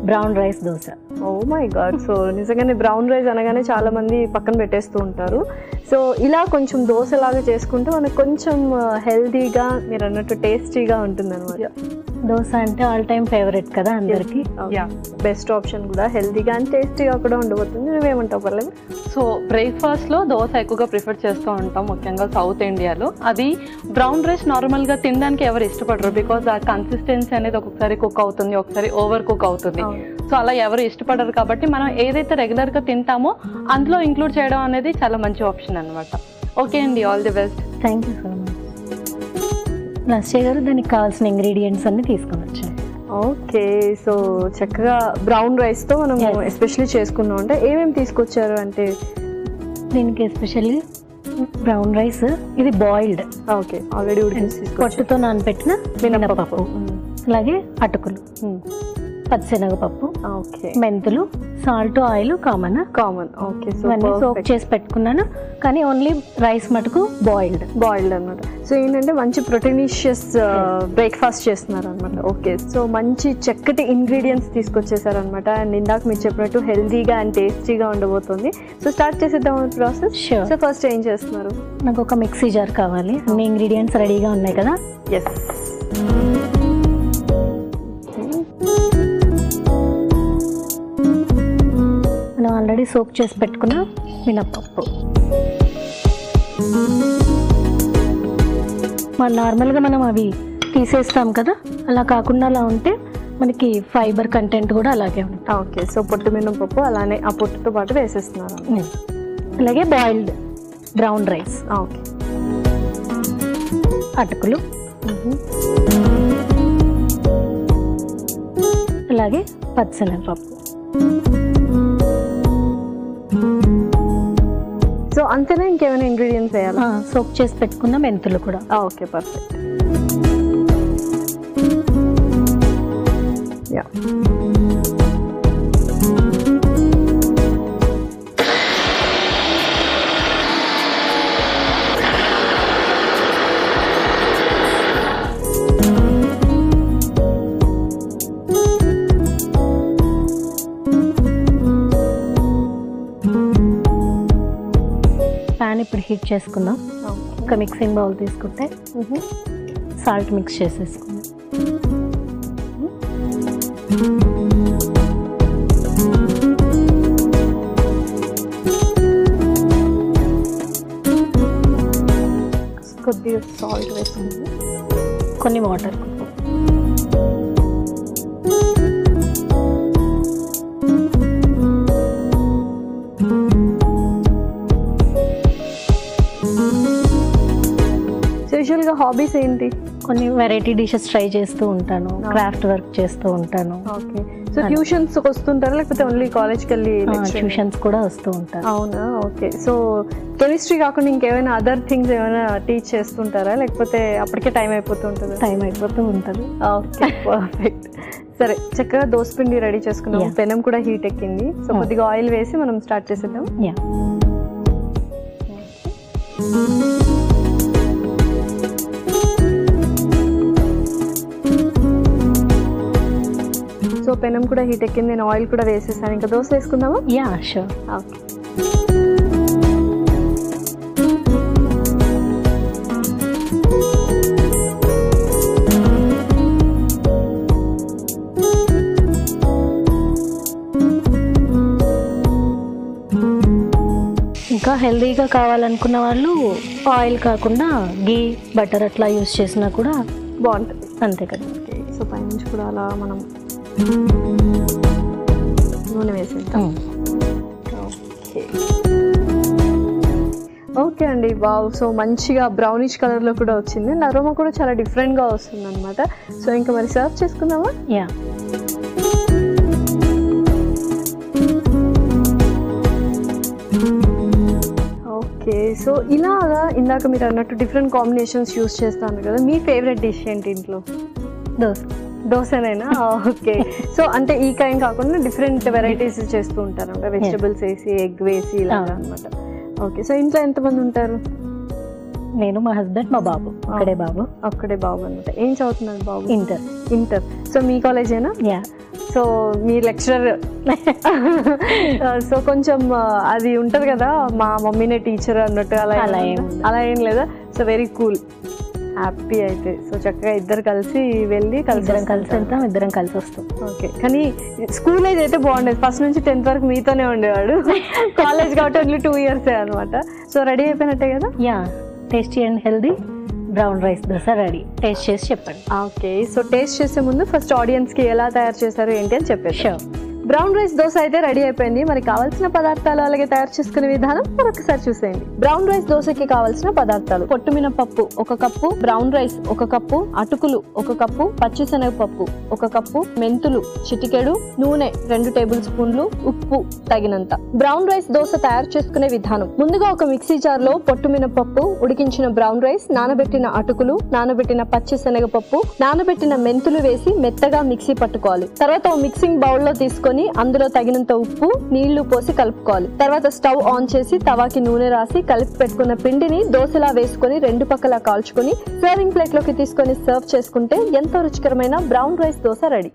Brown rice dosa. Oh my god. So నిజంగానే brown rice అనగానే చాలా మంది పక్కన పెట్టేస్తూ ఉంటారు. సో ఇలా కొంచెం దోశలాగా చేసుకుంటే మనకు కొంచెం హెల్తీగా మీరు అన్నట్టు టేస్టీగా ఉంటుంది అనమాట. దోశ అంటే ఆల్ టైమ్ ఫేవరెట్ కదా అందరికి. బెస్ట్ ఆప్షన్ కూడా, హెల్తీగా అండ్ టేస్టీగా కూడా ఉండబోతుంది. నువ్వేమంటావు పర్లేదు? సో బ్రేక్ఫాస్ట్లో దోశ ఎక్కువగా ప్రిఫర్ చేస్తూ ఉంటాం, ముఖ్యంగా సౌత్ ఇండియాలో. అది బ్రౌన్ రైస్ నార్మల్గా తినడానికి ఎవరు ఇష్టపడరు, బికాజ్ ఆ కన్సిస్టెన్సీ అనేది ఒక్కొక్కసారి కుక్ అవుతుంది, ఒకసారి ఓవర్ కుక్ అవుతుంది. సో అలా ఎవరు ఇష్టపడరు కాబట్టి మనం ఏదైతే రెగ్యులర్గా తింటామో అందులో ఇంక్లూడ్ చేయడం అనేది చాలా మంచి ఆప్షన్ అనమాట. ఓకే అండి, all the best. Thank you so much. Lasya గారు దానికి కావాల్సిన ఇంగ్రీడియంట్స్ అన్ని తీసుకొని వచ్చాను. ఓకే, సో చక్కగా బ్రౌన్ రైస్తో మనం ఎస్పెషల్లీ చేసుకున్నాం. అంటే ఏమేమి తీసుకొచ్చారు అంటే దీనికి ఎస్పెషల్లీ బ్రౌన్ రైస్, ఇది బాయిల్డ్. ఓకే, ఆల్రెడీ ఉడికి పొట్టుతో నానబెట్టిన మినపప్పు, అలాగే అటుకులు, పచ్చిశనగపప్పు, ఓకే, మెంతులు, salt, oil common. Okay, so ఇవన్నీ సోక్ చేసి పెట్టుకున్నాను, కానీ ఓన్లీ రైస్ మటుకు బాయిల్డ్ అనమాట. సో ఏంటంటే మంచి ప్రోటీనిషియస్ బ్రేక్ఫాస్ట్ చేస్తున్నారు అనమాట. ఓకే, సో మంచి చక్కటి ఇంగ్రీడియంట్స్ తీసుకొచ్చేసారనమాట. అండ్ ఇందాక మీరు చెప్పినట్టు హెల్తీగా అండ్ టేస్టీగా ఉండబోతుంది. సో స్టార్ట్ చేసేద్దాం ప్రాసెస్. సో ఫస్ట్ ఏం చేస్తున్నారు? నాకు ఒక మిక్సీ జార్ కావాలి. అన్ని ఇంగ్రీడియంట్స్ రెడీగా ఉన్నాయి కదా. ఎస్, మనం ఆల్రెడీ సోక్ చేసి పెట్టుకున్న మినపప్పు. నార్మల్గా మనం అవి తీసేస్తాం కదా, అలా కాకుండా అలా ఉంటే మనకి ఫైబర్ కంటెంట్ కూడా అలాగే ఉంటుంది. ఓకే, సో పొట్టు మినపప్పు అలానే ఆ పొట్టుతో పాటు వేసేస్తున్నారు. అలాగే బాయిల్డ్ బ్రౌన్ రైస్, ఓకే, అటుకులు, అలాగే పచ్చిశనగపప్పు. సో అంతేనా, ఇంకేమైనా ఇంగ్రీడియంట్స్ వేయాలా? సోక్ చేసి పెట్టుకున్న మెంతులు కూడా. Okay, perfect. యా, ప్యాన్ ఇప్పుడు హీట్ చేసుకుందాం. ఒక మిక్సింగ్ బౌల్ తీసుకుంటే సాల్ట్ మిక్స్ చేసేసుకుందాం. కొద్దిగా సాల్ట్ వేసుకుందాం, కొన్ని వాటర్. యూజువల్గా హాబీస్ ఏంటి? కొన్ని వెరైటీ డిషెస్ ట్రై చేస్తూ ఉంటాను, క్రాఫ్ట్ వర్క్ చేస్తూ ఉంటాను. ఓకే, సో ట్యూషన్స్ వస్తుంటారా లేకపోతే ఓన్లీ కాలేజ్కి వెళ్ళి? ట్యూషన్స్ కూడా వస్తూ ఉంటాను. అవునా, ఓకే. సో కెమిస్ట్రీ కాకుండా ఇంకేమైనా అదర్ థింగ్స్ ఏమైనా టీచ్ చేస్తుంటారా లేకపోతే అప్పటికే టైం అయిపోతూ ఉంటుంది? టైం అయిపోతూ ఉంటుంది. Okay, perfect. సరే, చక్కగా దోసపిండి రెడీ చేసుకున్నాం. పెనం కూడా హీట్ ఎక్కింది. సో కొద్దిగా ఆయిల్ వేసి మనం స్టార్ట్ చేసేద్దాం. సో పెనం కూడా హీట్ ఎక్కింది, నేను ఆయిల్ కూడా వేసేసాను. ఇంకా దోశ వేసుకుందామా? Yeah, sure. ఓకే, ఇంకా హెల్తీగా కావాలనుకున్న వాళ్ళు ఆయిల్ కాకుండా గీ, బటర్ అట్లా యూస్ చేసినా కూడా బాగుంటుంది. అంతే కదా. ఓకే, సో పైనుంచి కూడా అలా మనం నూనె వేసేద్దాం. ఓకే, ఓకే అండి. వావ్, సో మంచిగా బ్రౌనిష్ కలర్లో కూడా వచ్చింది. అండ్ అరోమా కూడా చాలా డిఫరెంట్గా వస్తుంది అనమాట. సో ఇంకా మరి సర్వ్ చేసుకుందామా? Yeah, okay. సో ఇలాగా ఇందాక మీరు అన్నట్టు డిఫరెంట్ కాంబినేషన్స్ యూస్ చేస్తాను కదా, మీ ఫేవరెట్ డిష్ ఏంటి ఇంట్లో? దోశనేనా? ఓకే. సో అంటే ఈ కైండ్ కాకుండా డిఫరెంట్ వెరైటీస్ చేస్తూ ఉంటారు అంటే వెజిటబుల్స్ వేసి, ఎగ్ వేసి ఇలాగా అనమాట. ఓకే, సో ఇంట్లో ఎంతమంది ఉంటారు? నేను, మా హస్బెండ్, మా బాబు. ఒక్కడే బాబు అనమాట. ఏం చదువుతున్నారు బాబు? ఇంటర్. సో మీ కాలేజేనా? యా. సో మీ లెక్చరర్ సో కొంచెం అది ఉంటుంది కదా మా మమ్మీనే టీచర్ అన్నట్టు అలా ఏం లేదా? సో వెరీ కూల్, హ్యాపీ అయితే. సో చక్కగా ఇద్దరు కలిసి వెళ్ళి కలిసి వెళ్తాం, ఇద్దరం కలిసి వస్తాం. ఓకే, కానీ స్కూల్ ఏజ్ అయితే బాగుండేది. ఫస్ట్ నుంచి 10th వరకు మీతోనే ఉండేవాడు. కాలేజ్ కాబట్టి ఓన్లీ 2 years అనమాట. సో రెడీ అయిపోయినట్టే కదా? Yeah, tasty and healthy brown rice dosa ready. Taste చేసి చెప్పండి. ఓకే, సో టేస్ట్ చేసే ముందు ఫస్ట్ ఆడియన్స్కి ఎలా తయారు చేశారు ఏంటి అని చెప్పేసి. షూర్. బ్రౌన్ రైస్ దోశ అయితే రెడీ అయిపోయింది. మరి కావాల్సిన పదార్థాలు అలాగే తయారు చేసుకునే విధానం మరొకసారి చూసేయండి. బ్రౌన్ రైస్ దోశకి కావాల్సిన పదార్థాలు: పొట్టుమినపప్పు 1 కప్పు, బ్రౌన్ రైస్ 1 కప్పు, అటుకులు 1 కప్పు, పచ్చిశనగపప్పు 1 కప్పు, మెంతులు చిటికెడు, నూనె 2 టేబుల్ స్పూన్లు, ఉప్పు తగినంత. బ్రౌన్ రైస్ దోశ తయారు చేసుకునే విధానం: ముందుగా ఒక మిక్సీ జార్ లో పొట్టుమినపప్పు, ఉడికించిన బ్రౌన్ రైస్, నానబెట్టిన అటుకులు, నానబెట్టిన పచ్చిశనగపప్పు, నానబెట్టిన మెంతులు వేసి మెత్తగా మిక్సీ పట్టుకోవాలి. తర్వాత ఓ మిక్సింగ్ బౌల్ లో తీసుకొని అందులో తగినంత ఉప్పు, నీళ్లు పోసి కలుపుకోవాలి. తర్వాత స్టవ్ ఆన్ చేసి తవాకి నూనె రాసి కలిపి పెట్టుకున్న పిండిని దోశలా వేసుకొని 2 పక్కలా కాల్చుకొని సర్వింగ్ ప్లేట్ లోకి తీసుకొని సర్వ్ చేసుకుంటే ఎంతో రుచికరమైన బ్రౌన్ రైస్ దోశ రెడీ.